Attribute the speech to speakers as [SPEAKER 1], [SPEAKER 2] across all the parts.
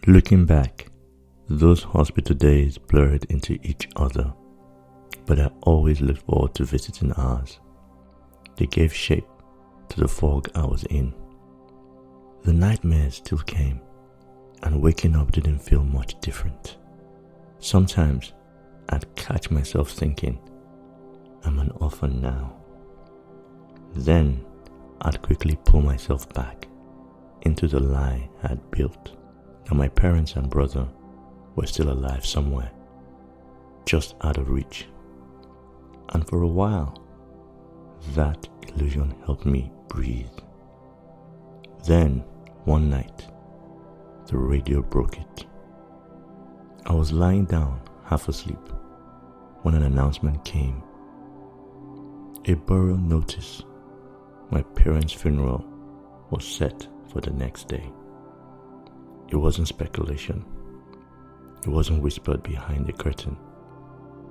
[SPEAKER 1] Looking back, those hospital days blurred into each other, but I always looked forward to visiting ours. They gave shape to the fog I was in. The nightmares still came, and waking up didn't feel much different. Sometimes I'd catch myself thinking, I'm an orphan now. Then I'd quickly pull myself back into the lie I'd built that my parents and brother were still alive somewhere, just out of reach. And for a while, that illusion helped me breathe. Then, one night, the radio broke it. I was lying down, half asleep, when an announcement came. A burial notice. My parents' funeral was set for the next day. It wasn't speculation. It wasn't whispered behind the curtain.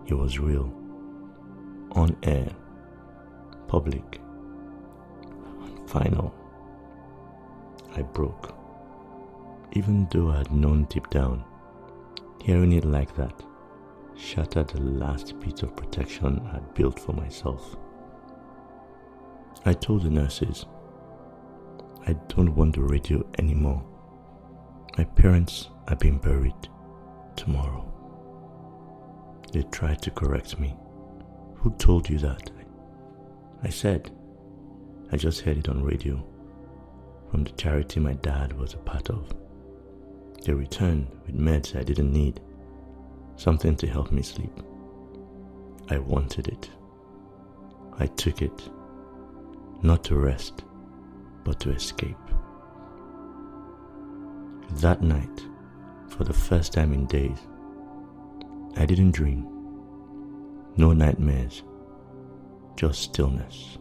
[SPEAKER 1] It was real. On air. Public. And final. I broke. Even though I had known deep down, hearing it like that shattered the last bit of protection I had built for myself. I told the nurses, I don't want the radio anymore. My parents are being buried tomorrow. They tried to correct me. Who told you that? I said, I just heard it on radio from the charity my dad was a part of. They returned with meds I didn't need, something to help me sleep. I wanted it. I took it, not to rest, but to escape. That night, for the first time in days, I didn't dream. No nightmares, just stillness,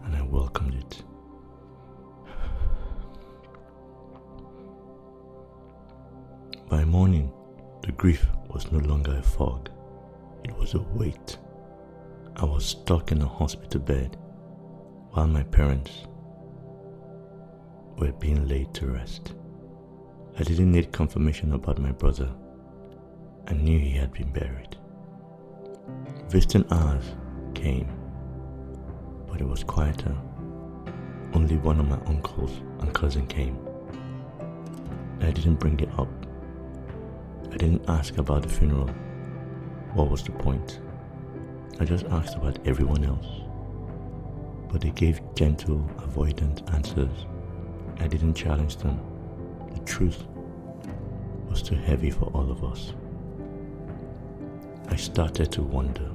[SPEAKER 1] and I welcomed it. By morning, the grief was no longer a fog, it was a weight. I was stuck in a hospital bed while my parents were being laid to rest. I didn't need confirmation about my brother. I knew he had been buried. Visiting hours came, but it was quieter. Only one of my uncles and cousin came. I didn't bring it up. I didn't ask about the funeral. What was the point? I just asked about everyone else. But they gave gentle, avoidant answers. I didn't challenge them. The truth was too heavy for all of us. I started to wonder,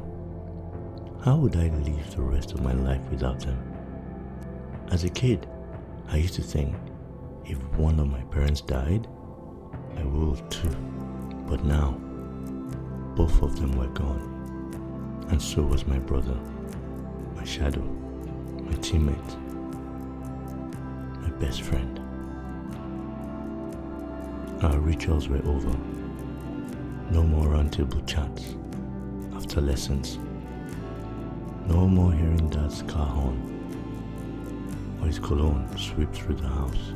[SPEAKER 1] how would I live the rest of my life without them? As a kid, I used to think, if one of my parents died, I would too. But now, both of them were gone, and so was my brother, my shadow, my teammate, my best friend. Our rituals were over. No more roundtable chats after lessons. No more hearing Dad's car horn or his cologne sweep through the house.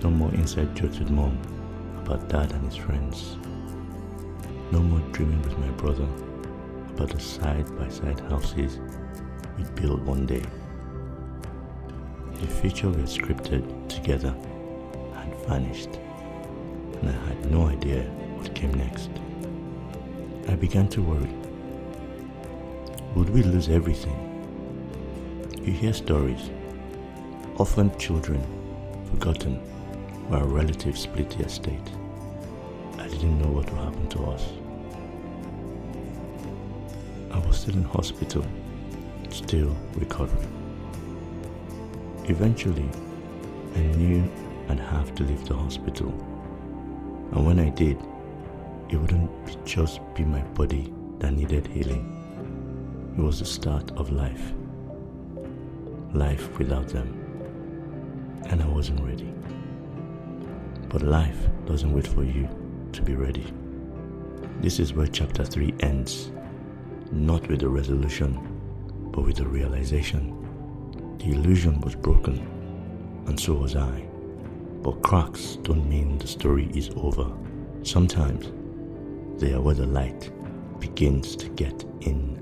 [SPEAKER 1] No more inside jokes with Mom about Dad and his friends. No more dreaming with my brother about the side-by-side houses we'd build one day. The future we had scripted together had vanished, and I had no idea what came next. I began to worry. Would we lose everything? You hear stories. Orphaned children, forgotten, while relatives split the estate. I didn't know what would happen to us. I was still in hospital, still recovering. Eventually, I knew I'd have to leave the hospital. And when I did, it wouldn't just be my body that needed healing. It was the start of life. Life without them. And I wasn't ready. But life doesn't wait for you to be ready. This is where chapter 3 ends. Not with a resolution, but with a realization. The illusion was broken, and so was I. But cracks don't mean the story is over. Sometimes they are where the light begins to get in